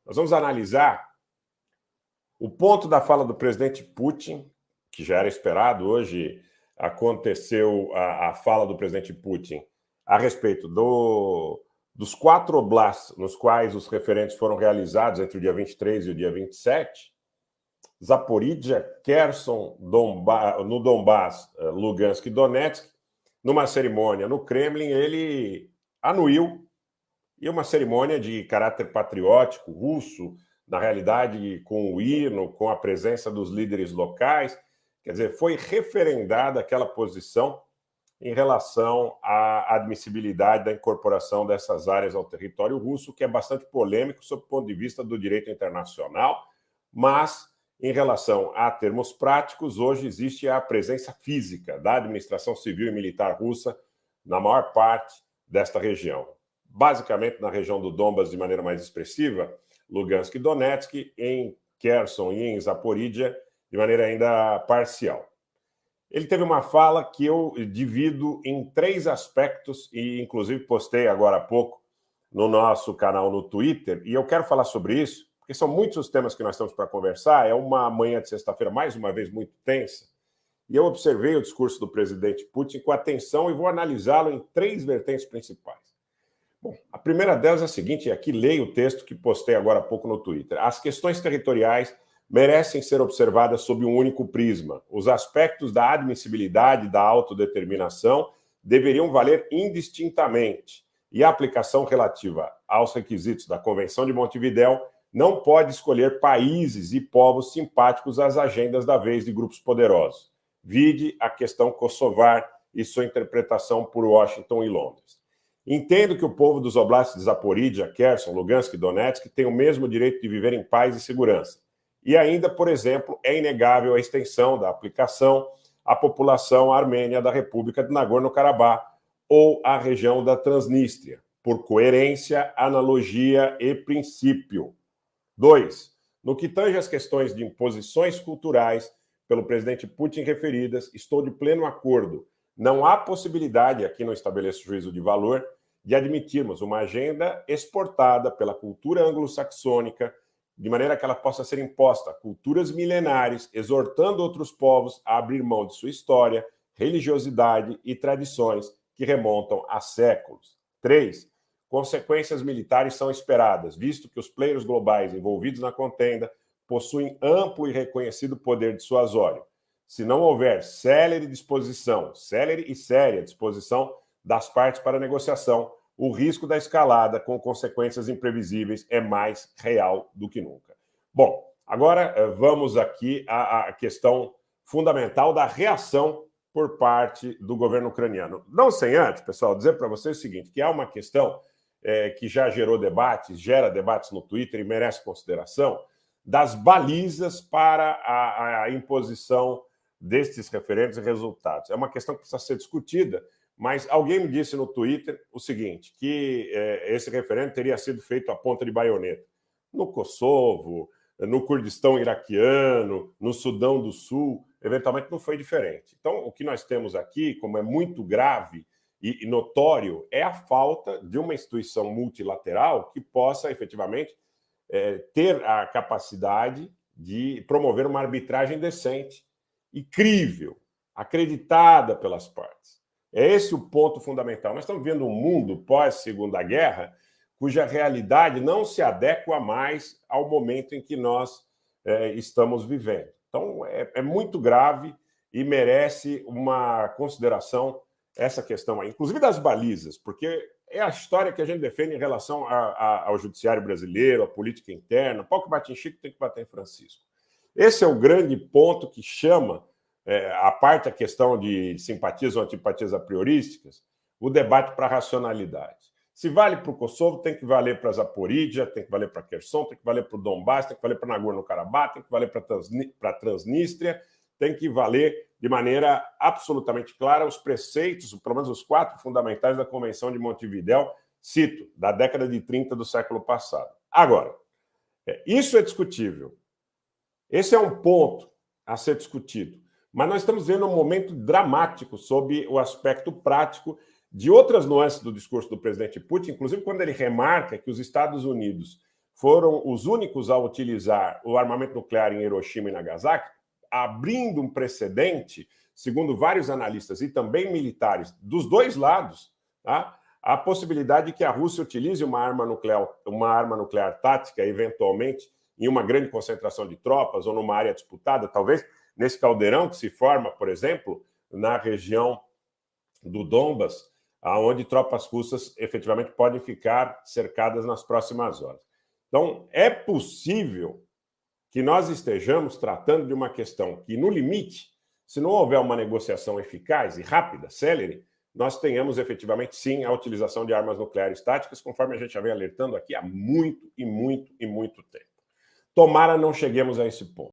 Nós vamos analisar o ponto da fala do presidente Putin, que já era esperado. Hoje aconteceu a fala do presidente Putin a respeito dos 4 oblasts nos quais os referendos foram realizados entre o dia 23 e o dia 27, Zaporídia, Kherson, no Donbás, Lugansk e Donetsk. Numa cerimônia no Kremlin, ele anuiu, e uma cerimônia de caráter patriótico russo, na realidade com o hino, com a presença dos líderes locais. Quer dizer, foi referendada aquela posição em relação à admissibilidade da incorporação dessas áreas ao território russo, que é bastante polêmico sob o ponto de vista do direito internacional, mas, em relação a termos práticos, hoje existe a presença física da administração civil e militar russa na maior parte desta região. Basicamente na região do Donbas de maneira mais expressiva, Lugansk e Donetsk, em Kherson e em Zaporídia de maneira ainda parcial. Ele teve uma fala que eu divido em 3 aspectos e, inclusive, postei agora há pouco no nosso canal no Twitter, e eu quero falar sobre isso, porque são muitos os temas que nós temos para conversar. É uma manhã de sexta-feira, mais uma vez, muito tensa, e eu observei o discurso do presidente Putin com atenção e vou analisá-lo em 3 vertentes principais. Bom, a primeira delas é a seguinte, e aqui leio o texto que postei agora há pouco no Twitter. As questões territoriais merecem ser observadas sob um único prisma. Os aspectos da admissibilidade e da autodeterminação deveriam valer indistintamente, e a aplicação relativa aos requisitos da Convenção de Montevidéu não pode escolher países e povos simpáticos às agendas da vez de grupos poderosos. Vide a questão kosovar e sua interpretação por Washington e Londres. Entendo que o povo dos oblastes de Zaporídia, Kherson, Lugansk e Donetsk tem o mesmo direito de viver em paz e segurança. E ainda, por exemplo, é inegável a extensão da aplicação à população armênia da República de Nagorno-Karabakh ou à região da Transnistria, por coerência, analogia e princípio. 2. No que tange às questões de imposições culturais pelo presidente Putin referidas, estou de pleno acordo. Não há possibilidade, aqui não estabeleço juízo de valor, de admitirmos uma agenda exportada pela cultura anglo-saxônica, de maneira que ela possa ser imposta a culturas milenares, exortando outros povos a abrir mão de sua história, religiosidade e tradições que remontam a séculos. 3. Consequências militares são esperadas, visto que os players globais envolvidos na contenda possuem amplo e reconhecido poder dissuasório. Se não houver célere e séria disposição das partes para a negociação, o risco da escalada com consequências imprevisíveis é mais real do que nunca. Bom, agora vamos aqui à questão fundamental da reação por parte do governo ucraniano. Não sem antes, pessoal, dizer para vocês o seguinte, que há uma questão que já gerou debates, gera debates no Twitter e merece consideração, das balizas para a imposição destes referendos e resultados. É uma questão que precisa ser discutida, mas alguém me disse no Twitter o seguinte, que esse referendo teria sido feito à ponta de baioneta. No Kosovo, no Kurdistão iraquiano, no Sudão do Sul, eventualmente não foi diferente. Então, o que nós temos aqui, como é muito grave e notório, é a falta de uma instituição multilateral que possa, efetivamente, ter a capacidade de promover uma arbitragem decente e crível, acreditada pelas partes. É esse o ponto fundamental. Nós estamos vendo um mundo pós-Segunda Guerra cuja realidade não se adequa mais ao momento em que nós estamos vivendo. Então, é muito grave e merece uma consideração essa questão aí, inclusive das balizas, porque é a história que a gente defende em relação ao judiciário brasileiro, à política interna. Pau que bate em Chico tem que bater em Francisco. Esse é o grande ponto que chama, a parte a questão de simpatias ou antipatias a priorísticas, o debate para a racionalidade. Se vale para o Kosovo, tem que valer para Zaporídia, tem que valer para Kherson, tem que valer para o Donbás, tem que valer para Nagorno-Karabakh, tem que valer para a Transnistria, tem que valer de maneira absolutamente clara os preceitos, pelo menos os 4 fundamentais da Convenção de Montevidéu, cito, da década de 30 do século passado. Agora, isso é discutível. Esse é um ponto a ser discutido. Mas nós estamos vendo um momento dramático sob o aspecto prático de outras nuances do discurso do presidente Putin, inclusive quando ele remarca que os Estados Unidos foram os únicos a utilizar o armamento nuclear em Hiroshima e Nagasaki, abrindo um precedente, segundo vários analistas e também militares dos dois lados, tá? A possibilidade de que a Rússia utilize uma arma nuclear tática, eventualmente, em uma grande concentração de tropas ou numa área disputada, talvez nesse caldeirão que se forma, por exemplo, na região do Donbas, onde tropas russas efetivamente podem ficar cercadas nas próximas horas. Então, é possível que nós estejamos tratando de uma questão que, no limite, se não houver uma negociação eficaz e rápida, célere, nós tenhamos efetivamente, sim, a utilização de armas nucleares táticas, conforme a gente já vem alertando aqui há muito tempo. Tomara não cheguemos a esse ponto.